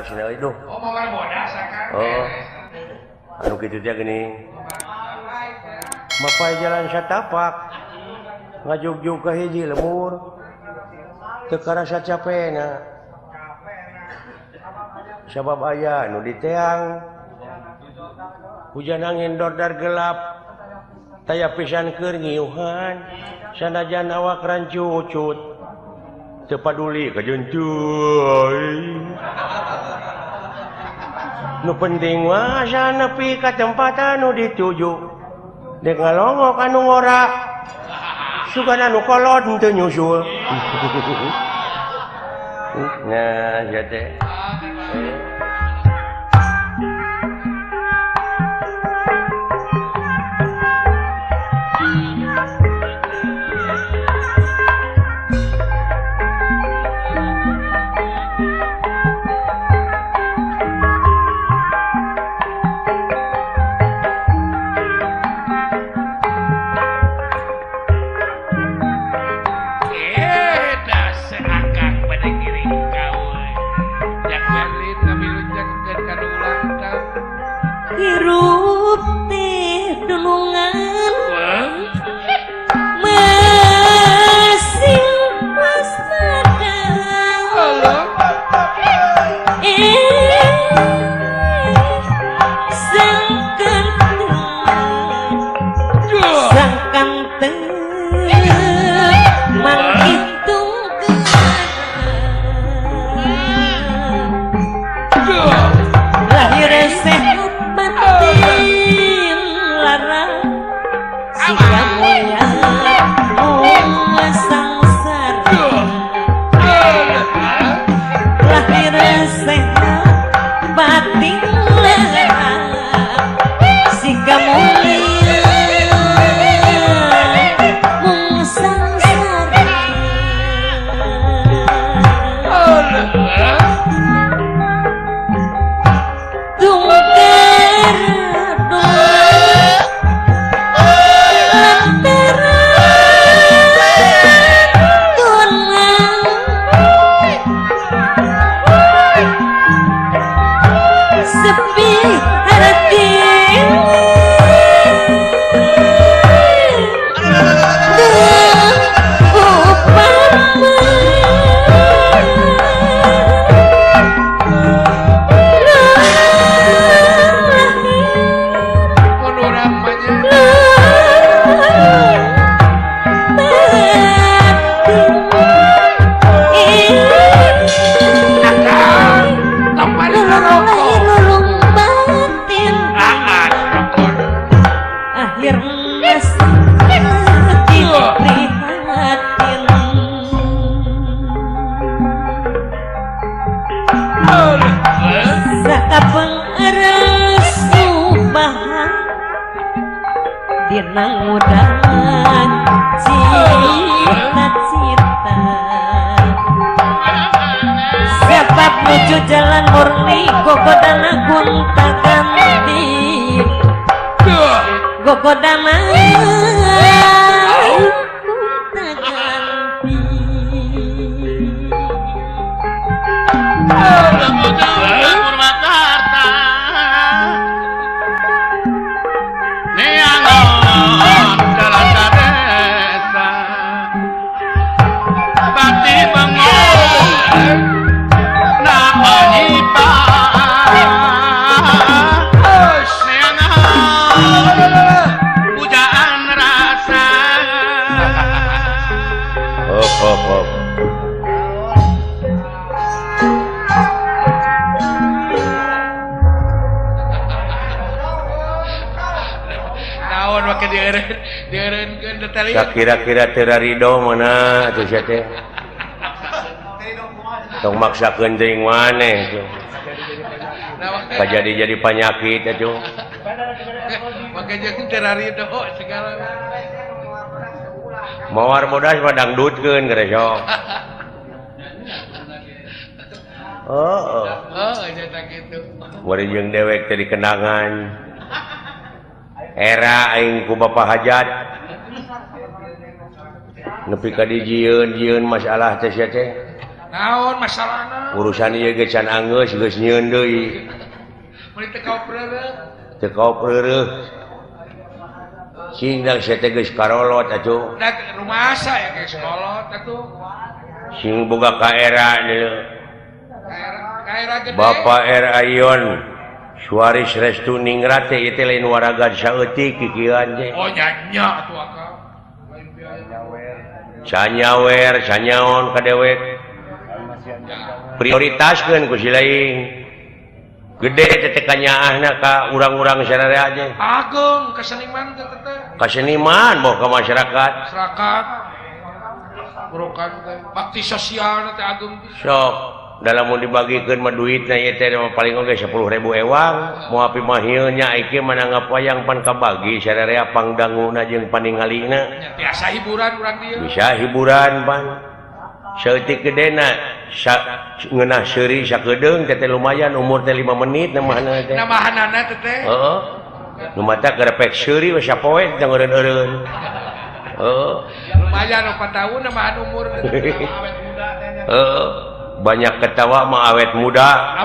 cenah euy duh. Oh, mawar bodas kan. Oh. Anu kitu teh geuning. Mapai jalan satapak. Ngajugjug ka hiji lemur. Teu karasa capena. Sabab aya nu diteang. Hujan angin dordar gelap. Taya pisan keur ngiuhan. Sanajan awak rancucut. Teu paduli ka jentuy. Nu penting mah asa nepi ka tempat anu dituju. Dek ngalongok anu ngora. Sugana nu kolot teu nyusul. Nah, ya teh. Hirup teh dunungan masih waspada sangkan manghitung lahir sehat batin larang si kamuya sangsara lahir sehat batin larang si kamuya sangsara Dinang mudahan cita-cita sebab menuju jalan murni gogodana gonta ganti gogodana gonta ganti kira-kira terarido mana tuh sia teh tong maksakeun teuing maneh tuh kajadi penyakit atuh make jeung terarido segala mawar bodas mah dangdutkeun geus sok oh eta kitu bari jeung dewek teh dikenangan era aing ku bapa hajat nepi ka dijieun masalah teh sia teh naon masalahna urusan ieu ge can anggeus geus nyieun deui mun teu kau peureuh teu kau peureuh sing dang sia teh geus karolot atuh da rumasa ya geus kolot atuh sing boga kaera deui kaera gede Bapak R. Ayon Suaris Restu Ningrat teh ieu teh lain waraga saeutik kikieuan teh oh nya atuh akang sanyawer sanyaon kadewek prioritaskeun ku si lain gede teh kanyaahna ka urang-urang sadaya aja agung keseniman teh teh kaseniman boh ka masyarakat masyarakat burukan teh bakti sosial teh agung sok dalam mau dibagikeun mah duitna ieu teh paling oge 10.000 ewang moal api mah ieu nya iki manangap wayang pan kabagi sadaya pangdanguna jeung paningalina biasa hiburan urang dieu bisa hiburan pan seutik gedena ngeunah seuri sakedeung teh lumayan umur teh 5 menit namahna teh namahanana teh heeh nu mata gerepek seuri we sapoe teh eureun-eureun heeh lumayan 4 tahun namahan umur awet muda teh heeh banyak ketawa mah awet muda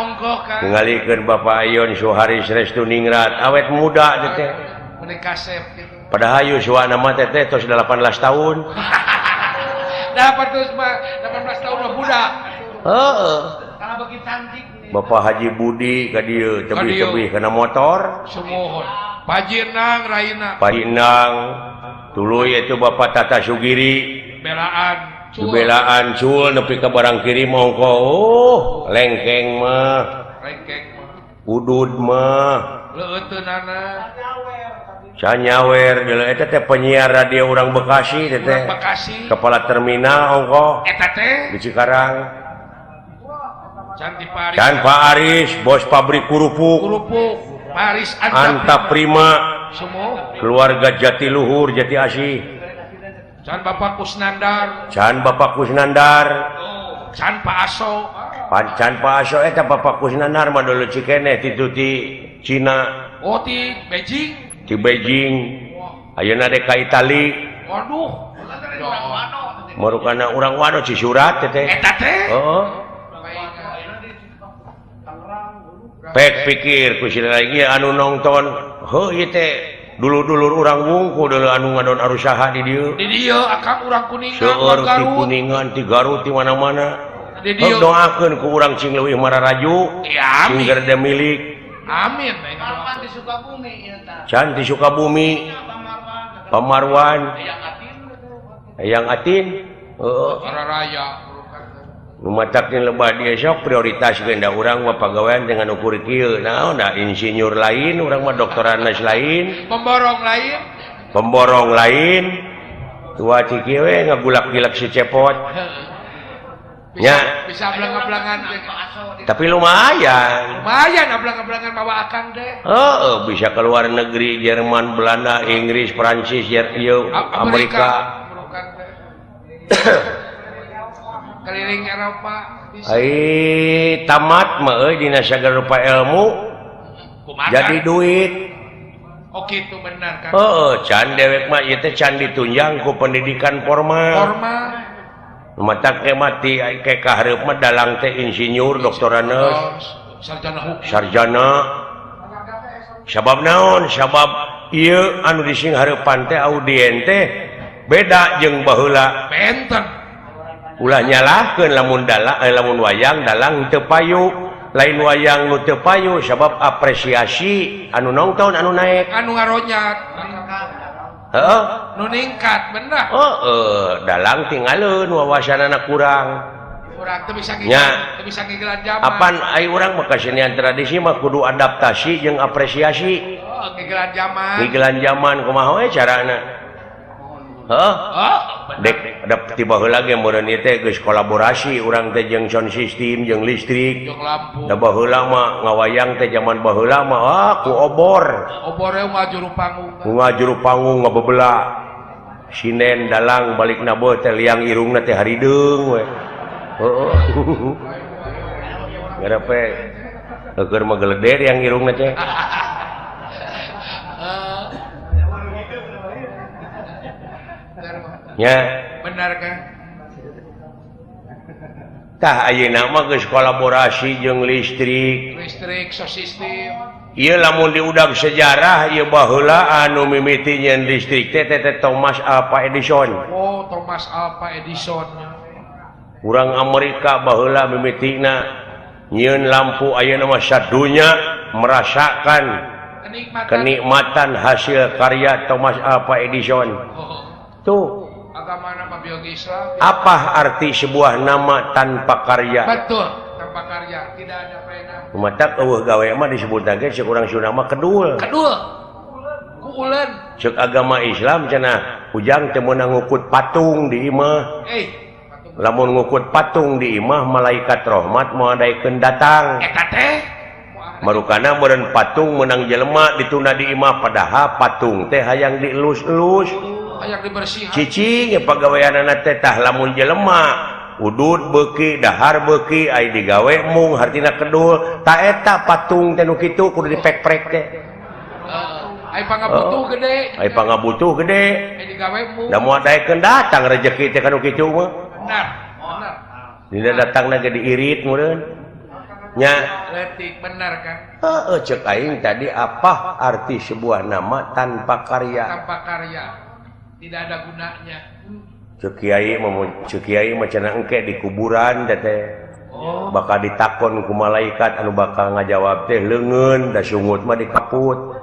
ongkoh kan ngalikeun Bapak Ayon Suharis Restu Ningrat awet muda teh menikah sep gitu padahal hayu suana mah teh tos 18 tahun dapat terus mah 18 tahun mah budak heeh kalau begitu cantik Bapak Haji Budi ka dieu tebih-tebih kana motor sumuhun Pajinang Raina Pajinang tuluy itu Bapak Tata Sugiri belaan belaan cul nepi ka barang kirim ongko lengkeng mah udud mah leuteunana sanyawer geuleuh eta teh penyiar radio urang Bekasi teh kepala terminal ongko eta teh di Cikarang Can Pak Aris bos pabrik kurupuk Paris Anta Prima keluarga Jatiluhur Jati Asih Can Bapak Kusnandar Can Pak Aso Can Pak Aso eta Bapak Kusnandar mah dulu cikene ti Cina oh ti Beijing ayeuna dek ka Itali waduh marukana urang wano Cisurat teh eta teh heeh pek pikir ku si lagi anu nonton heuh ieu teh dulur-dulur urang wungkul dulu anu ngadon arusaha di dieu akang urang Kuningan seueur ti Kuningan ti Garut ti mana-mana doakeun ku urang cing leuwih mararaju sing gerde milik amin can di Sukabumi Pamarwan Hayang Atin heeh Raya nu matakeun lebah dia sok prioritas genda urang mah pagawean dengan ukur kieu naon da insinyur lain urang mah doktoranas lain pemborong lain tua ti kieu we ngagulak-gilak si cepot nya bisa belang-belangan tapi lumayan belang-belangan bawa akang deh heeh bisa ke luar negeri Jerman Belanda Inggris Prancis Amerika keliling Eropa ai tamat mah euy dina sagala rupa ilmu jadi duit oh kitu benar kan heeh can dewek mah ieu teh can ditunjang ku pendidikan formal matak ke mati ke kahareup mah dalang teh insinyur doktoraneus sarjana sabab naon sabab ieu anu dising hareupan teh audien teh beda jeung baheula benten ulah nyalahkeun lamun wayang dalang teu payu lain wayang nu teu payu sabab apresiasi anu nongton anu naek anu ngaronyat heeh nu ningkat bener dalang tinggalin wawasanana kurang teu bisa ngigelan zaman apan ai urang mah kasenian tradisi mah kudu adaptasi jeung apresiasi ngigelan zaman kumaha we carana dek tiba heula ge meureun ieu teh geus kolaborasi urang teh jeung sound system jeung listrik da baheula mah ngawayang teh zaman baheula mah ku obor ngajuru panggung ngabebela sinen dalang balikna beuh teh liang irungna teh harideung we heeh ngarepe keur mah geleder yang irungna teh ya benar kan tah ayeuna mah geus kolaborasi jeung listrik sistem ieu lamun di udag sejarah ieu baheula anu mimiti nyeun listrik teh Thomas Alva Edison. Oh Thomas Alva Edison urang Amerika baheula mimitina nyeun lampu ayeuna mah sadunya merasakan kenikmatan hasil karya Thomas Alva Edison. Tuh agamana mah biologi Islam. Apa arti sebuah nama tanpa karya? Betul, tanpa karya tidak ada faedah. Matak eueuh gawe mah disebutake ceuk urang Sunda mah kedul. Kedul. Ku uleun. Ceuk agama Islam cenah ujang teu meunang ngukut patung di imah. Lamun ngukut patung di imah malaikat rahmat moal daekeun datang. Eta teh marukana meureun patung meunang jelema ditunda di imah padahal patung teh hayang dielus-elus. Hayang dibersihan. Cicing pagaweanana teh tah lamun jelema udud beuki dahar beuki ai digawe mung hartina kedul ta eta patung teh nu kitu kudu dipek-prek teh. Ai pangabutuh gede. Ai pangabutuh gede. Ai digawe mung. Da moal daekeun datang rezeki teh kanu kitu mah. Benar. Benar. Dina datangna ge diirit meureun. Nya letik benar kan? Heeh ceuk aing tadi apa arti sebuah nama tanpa karya? Tanpa karya. Tidak ada gunanya. Ceuk kiai mah cenah engke di kuburan teh. Oh. Bakal ditakon ku malaikat anu bakal ngajawab teh leungeun da sungut mah dikaput.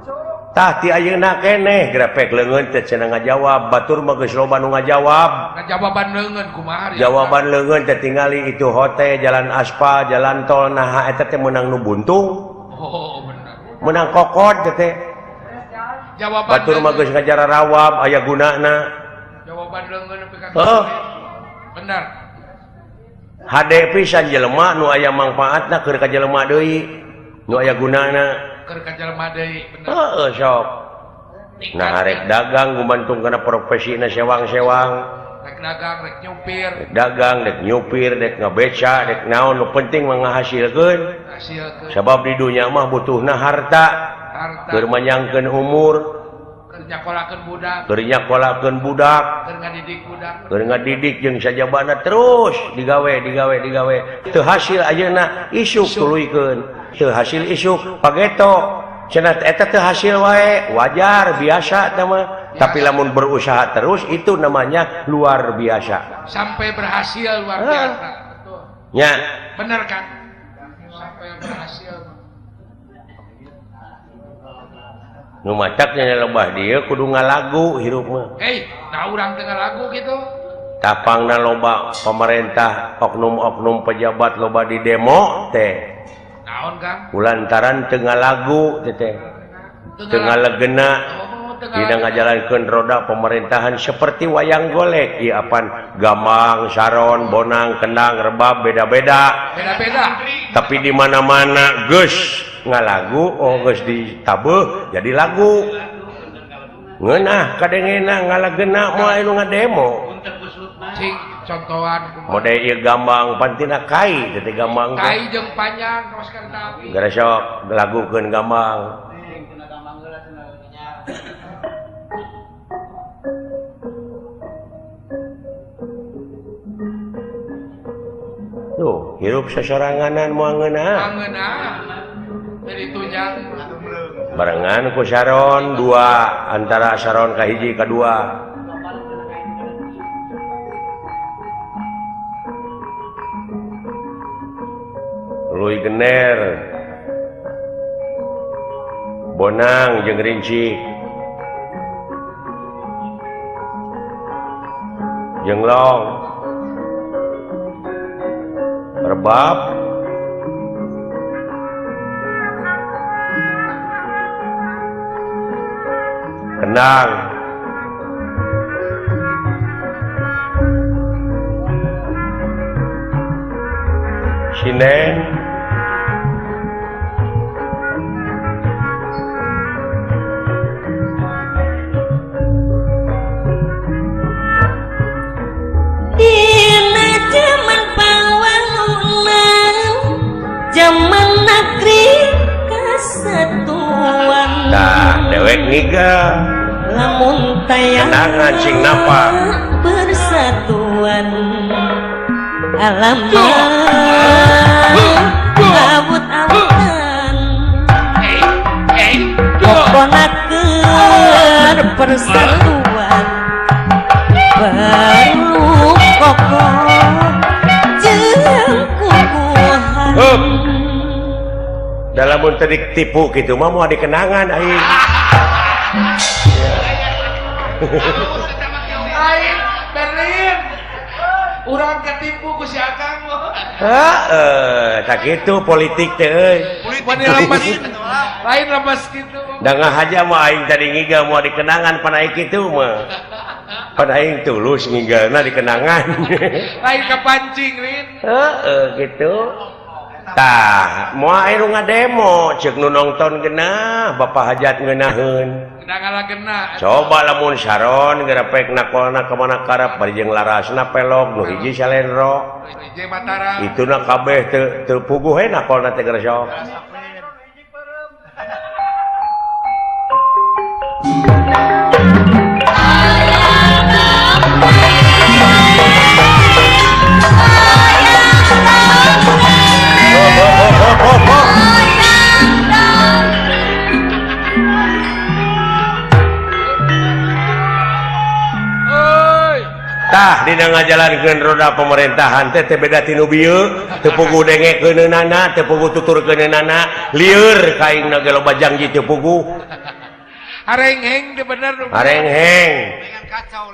Tah ti ayeuna keneh grepek leungeun teh cenah ngajawab, batur mah geus loba nu ngajawab. Ngajawaban leungeun kumaha? Jawaban leungeun teh tingali itu hotel, jalan aspal, jalan tol nah eta teh meunang nu buntung. Oh, benar. Meunang kokod teh. Jawaban batur mah geus ngajara rawab aya gunana. Jawaban leungeun nepi ka benar. Hade pisan jelema nu aya mangpaatna keur ka jelema deui. Nu aya gunana keur ka jelema deui bener. Heeh sok. Nah rek dagang gumantung kana profesina sewang-sewang. Rek dagang, rek nyupir. Rek dagang, rek nyupir, rek ngabeca, rek naon nu penting mah ngahasilkeun. Hasilkeun. Sabab di dunya mah butuhna harta. Keur manyangkeun umur. Keur nyakolakeun budak. Keur nyakolakeun budak. Keur ngadidik budak. Keur ngadidik jeung sajabana terus digawe. Teu hasil ayeuna isuk tuluikeun. Teu hasil isuk pageto. Cenah eta teu hasil wae, wajar biasa teh mah. Tapi lamun berusaha terus itu namanya luar biasa. Sampai berhasil luar biasa. Betul. Nya. Bener kan? Sampai berhasil. Nu macaknya lobah dieu kudu ngalagu hirup mah. Nah urang teu ngalagu kitu. Tapangna loba pemerintah, oknum-oknum pejabat loba di demo teh. Naon Kang? Kulantaran teu ngalagu teh. Teu ngalegena. Dina ngajalankeun roda pemerintahan seperti wayang golek. Ieu apan gamang, saron, bonang, kendang, rebab beda-beda. Beda-beda. Tapi di mana-mana geus ngalagu, geus ditabeuh jadi lagu. Ngeunah kadengena ngalegena moal anu ngademo. Cing contohan mode ieu gambang pantina kai teh gambang. Kai jeung panjang kaos kereta api. Gara sok lagukeun gambang. Tuh, hirup sasoranganan moal ngeunah. Dari tunjang barengan ku saron dua antara saron kahiji kadua. Luy gener bonang jeung rinci jenglong rebab kendang sineng dina jaman pawanuna jaman negeri kesatuan tah dewek niga lamun tayang kenangan cing napa persatuan alam labut-alutan kokonakeun persatuan perlu kokoh jeung kukuhan dalam terik tipu gitu mah mau dikenangan aing Aing Berlin urang ketipu ku si Akang tak gitu politik teh euy lain lemes gitu dangah aja mah aing tadi ngiga mau dikenangan pan aing kitu mah pan aing tulus ngigalna dikenangan lain kepancing Rin gitu tah moal anu ngademo ceuk nu nongton geunah bapak hajat ngeunaheun kena coba lamun Sharon gerepek nakolna kemana karep bari jeung larasna pelog nu hiji Salendro hiji Mataram ituna kabeh teu puguh he nakolna teh gersok tah dina ngajalankeun roda pemerintahan teh beda tinu bieu teu puguh dengekeunana teu puguh tuturkeunana lieur kaingna ge loba janji teu puguh harengheng teh bener harengheng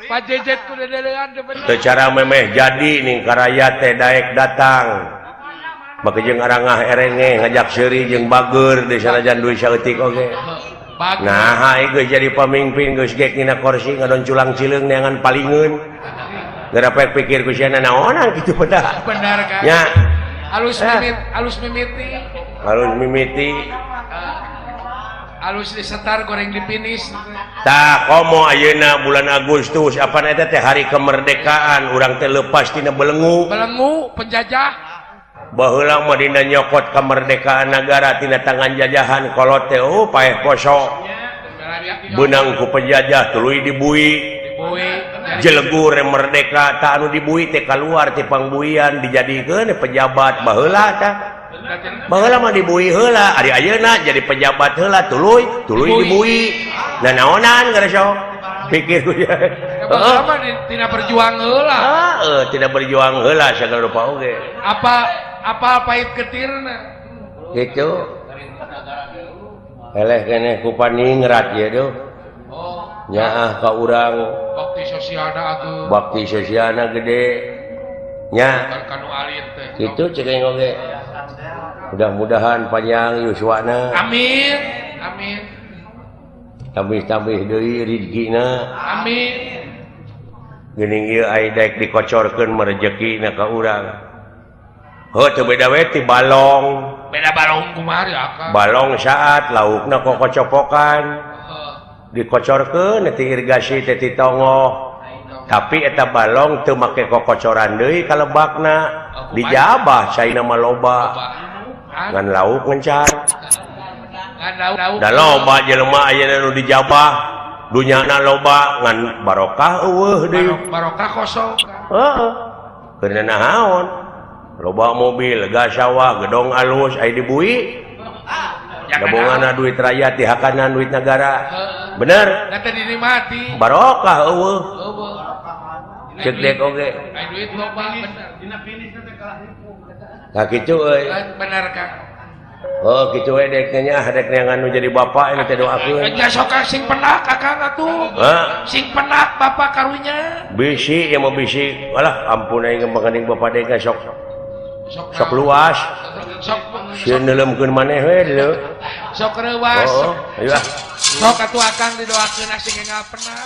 Pak Jejet ku dedeuan teh bener teu cara memeh jadi ning karaya teh daek datang make jeung arangah erenge ngajak seuri jeung bager di sanajan duit saeutik oge nah ai geus jadi pamimpin geus gek dina kursi ngadon culang cileung neangan palingeun gerapek pikir ku siana naonan kitu bedah bener kan nya alus mimiti alus disetar goreng dipinis tah komo ayeuna bulan Agustus apa eta teh hari kemerdekaan urang teh leupas tina belenggu penjajah baheula mah dina nyokot kemerdekaan negara tina tangan jajahan kolot teh paeh poso beunang ku penjajah tuluy dibui jelegur merdeka tak anu dibui teh keluar ti pangbuian dijadikeun pejabat baheula tah baheula mah dibui heula ari ayeuna jadi pejabat heula tuluy dibui nah naonan geresok pikir ku sama tina berjuang heula tidak berjuang heula sagala rupa oge apa pahit ketirna gitu eleh keneh ku paningrat ya do nyaah ka urang bakti sosialna gede nya kanu alit teh kitu ceuk aing oge mudah-mudahan panjang yuswana amin tambih deui rezekina amin geuning ieu ai daek dikocorkeun rezekina ka urang teu beda we ti balong beda balong kumaha Akang balong saat laukna kocopokan dikocorkeun ti irigasi teh ti tongoh tapi eta balong teu make kokocoran deui ka lebakna dijabah caina mah loba ngan lauk ngencar da loba jelema ayeuna nu dijabah dunyana loba ngan barokah eueuh deui barokah kosong keurna naon loba mobil gas sawah gedong alus aya dibui gabunganna duit rakyat dihakanan duit negara bener eta dinikmati barokah eueuh ceuk dek oge aya duit loba bener dina finish teh kalah nah kitu euy bener Kang kitu we dek nya dek neangan nu jadi bapak ini teh doakeun nya sok sing penak Akang atuh sing penak bapak karunya bisi ya mau bisi alah ampun aing ngembangkeun bapak dek sok luas sieun neuleumkeun maneh we deuleu sok reuwas sok atuh Akang didoakeun sing ngapena